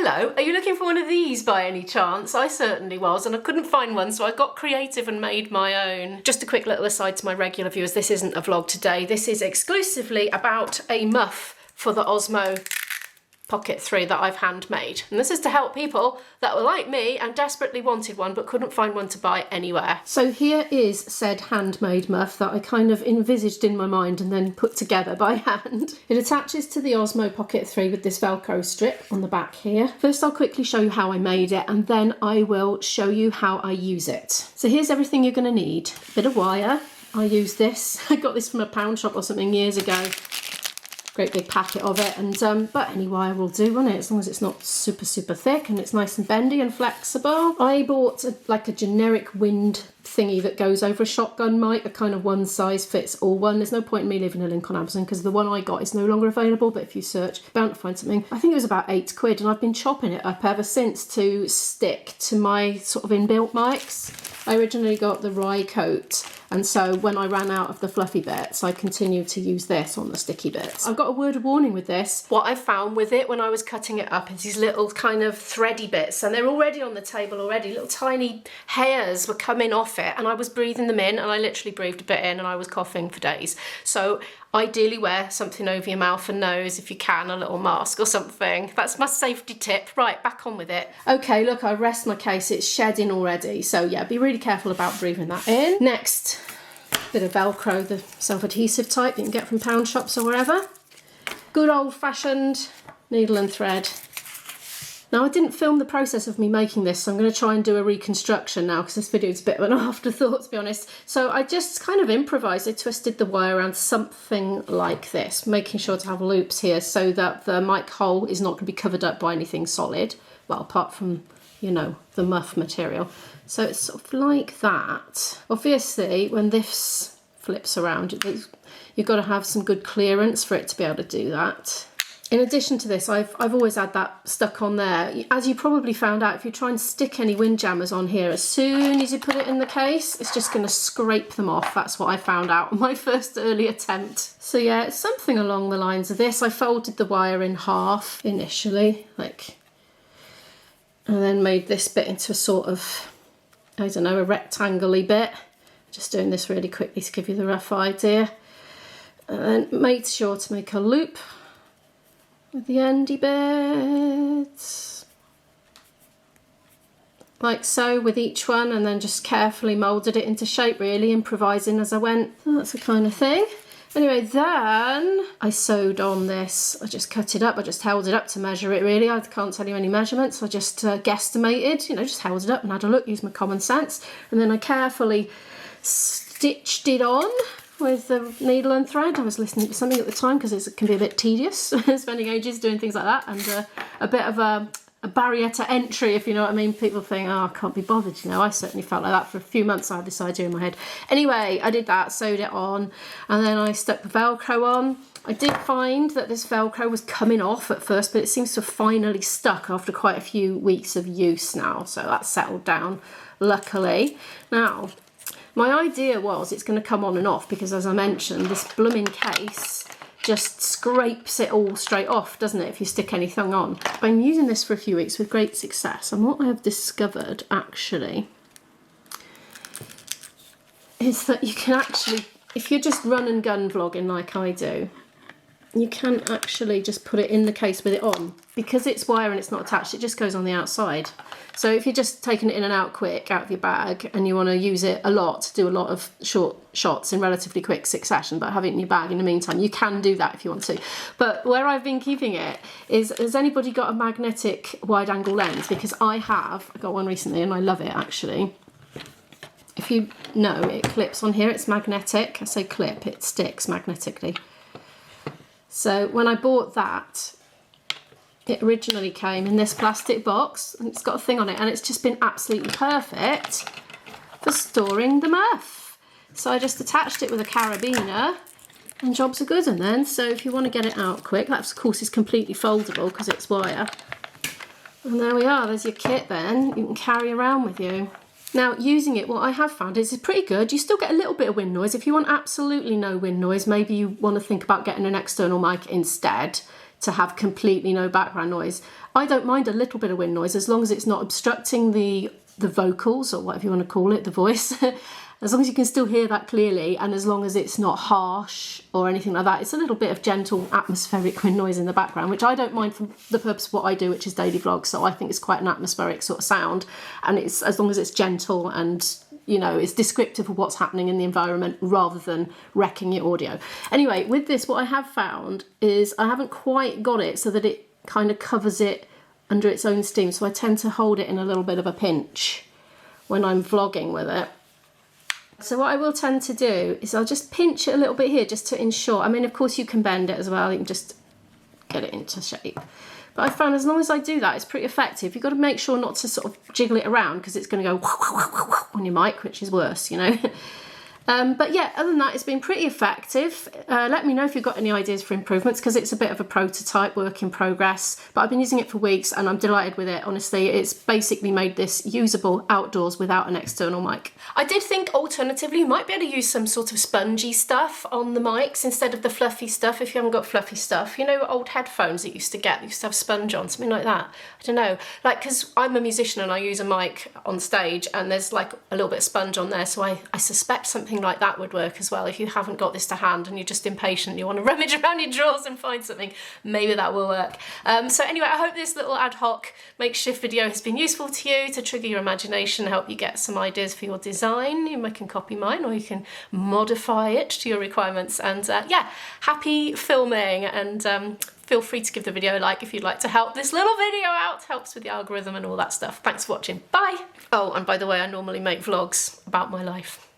Hello, are you looking for one of these by any chance? I certainly was, and I couldn't find one, so I got creative and made my own. Just a quick little aside to my regular viewers, this isn't a vlog today. This is exclusively about a muff for the Osmo Pocket 3 that I've handmade. And this is to help people that were like me and desperately wanted one but couldn't find one to buy anywhere. So here is said handmade muff that I kind of envisaged in my mind and then put together by hand. It attaches to the Osmo Pocket 3 with this Velcro strip on the back here. First I'll quickly show you how I made it and then I will show you how I use it. So here's everything you're going to need. A bit of wire. I use this. I got this from a pound shop or something years ago. Great big packet of it, and but any wire will do, won't it, as long as it's not super thick and it's nice and bendy and flexible. I bought like a generic wind thingy that goes over a shotgun mic, a kind of one size fits all one. There's no point in me leaving a link on Amazon because the one I got is no longer available, but if you search, you're bound to find something. I think it was about £8 and I've been chopping it up ever since to stick to my sort of inbuilt mics. I originally got the rye coat, and so when I ran out of the fluffy bits, I continued to use this on the sticky bits. I've got a word of warning with this. What I found with it when I was cutting it up is these little kind of thready bits, and they're already on the table already. Little tiny hairs were coming off it, and I was breathing them in, and I literally breathed a bit in, and I was coughing for days. So ideally wear something over your mouth and nose if you can, a little mask or something. That's my safety tip. Right, back on with it. Okay, look, I rest my case. It's shedding already. So yeah, be really careful about breathing that in. Next, bit of Velcro, the self-adhesive type you can get from pound shops or wherever. Good old-fashioned needle and thread. Now, I didn't film the process of me making this, so I'm going to try and do a reconstruction now because this video is a bit of an afterthought, to be honest. So I just kind of improvised. I twisted the wire around something like this, making sure to have loops here so that the mic hole is not going to be covered up by anything solid. Well, apart from, you know, the muff material. So it's sort of like that. Obviously, when this flips around, you've got to have some good clearance for it to be able to do that. In addition to this, I've always had that stuck on there. As you probably found out, if you try and stick any windjammers on here, as soon as you put it in the case, it's just going to scrape them off. That's what I found out on my first early attempt. So yeah, it's something along the lines of this. I folded the wire in half initially, like, and then made this bit into a sort of, I don't know, a rectangle-y bit. Just doing this really quickly to give you the rough idea. And then made sure to make a loop with the endy bits, like so with each one, and then just carefully moulded it into shape, really improvising as I went. So that's the kind of thing. Anyway, then I sewed on this. I just cut it up. I just held it up to measure it, really. I can't tell you any measurements. I just guesstimated, you know, just held it up and had a look, used my common sense. And then I carefully stitched it on with the needle and thread. I was listening to something at the time because it can be a bit tedious spending ages doing things like that, and a bit of a barrier to entry, if you know what I mean. People think, oh, I can't be bothered, you know. I certainly felt like that for a few months. I had this idea in my head. Anyway, I did that, sewed it on, and then I stuck the Velcro on. I did find that this Velcro was coming off at first, but it seems to have finally stuck after quite a few weeks of use now, so that's settled down, luckily. Now, my idea was it's going to come on and off because, as I mentioned, this blooming case just scrapes it all straight off, doesn't it, if you stick anything on. I've been using this for a few weeks with great success, and what I have discovered, actually, is that you can actually, if you're just run and gun vlogging like I do, you can actually just put it in the case with it on. Because it's wire and it's not attached, it just goes on the outside. So if you're just taking it in and out quick out of your bag and you want to use it a lot, do a lot of short shots in relatively quick succession, but have it in your bag in the meantime, you can do that if you want to. But where I've been keeping it is, has anybody got a magnetic wide angle lens? Because I got one recently and I love it, actually. If you know, it clips on here, it's magnetic. I say clip, it sticks magnetically. So when I bought that, it originally came in this plastic box, and it's got a thing on it, and it's just been absolutely perfect for storing the muff. So I just attached it with a carabiner, and jobs are good. And then, so if you want to get it out quick, that of course is completely foldable because it's wire. And there we are, there's your kit then, you can carry around with you. Now, using it, what I have found is it's pretty good. You still get a little bit of wind noise. If you want absolutely no wind noise, maybe you want to think about getting an external mic instead to have completely no background noise. I don't mind a little bit of wind noise as long as it's not obstructing the vocals, or whatever you want to call it, the voice. As long as you can still hear that clearly, and as long as it's not harsh or anything like that. It's a little bit of gentle atmospheric wind noise in the background, which I don't mind for the purpose of what I do, which is daily vlogs. So I think it's quite an atmospheric sort of sound, and it's as long as it's gentle and, you know, it's descriptive of what's happening in the environment rather than wrecking your audio. Anyway, with this, what I have found is I haven't quite got it so that it kind of covers it under its own steam. So I tend to hold it in a little bit of a pinch when I'm vlogging with it. So what I will tend to do is I'll just pinch it a little bit here just to ensure. I mean, of course you can bend it as well. You can just get it into shape. But I found as long as I do that, it's pretty effective. You've got to make sure not to sort of jiggle it around because it's going to go on your mic, which is worse, you know. But yeah, other than that, it's been pretty effective. Let me know if you've got any ideas for improvements, because it's a bit of a prototype, work in progress. But I've been using it for weeks and I'm delighted with it. Honestly, it's basically made this usable outdoors without an external mic. I did think alternatively you might be able to use some sort of spongy stuff on the mics instead of the fluffy stuff if you haven't got fluffy stuff. You know, old headphones that you used to get, that used to have sponge on, something like that. I don't know, like, because I'm a musician and I use a mic on stage and there's like a little bit of sponge on there, so I suspect something like that would work as well. If you haven't got this to hand and you're just impatient, you want to rummage around your drawers and find something, maybe that will work. So anyway, I hope this little ad hoc makeshift video has been useful to you to trigger your imagination, help you get some ideas for your design. You can copy mine or you can modify it to your requirements. And yeah, happy filming, and feel free to give the video a like if you'd like to help this little video out. Helps with the algorithm and all that stuff. Thanks for watching. Bye. Oh, and by the way, I normally make vlogs about my life.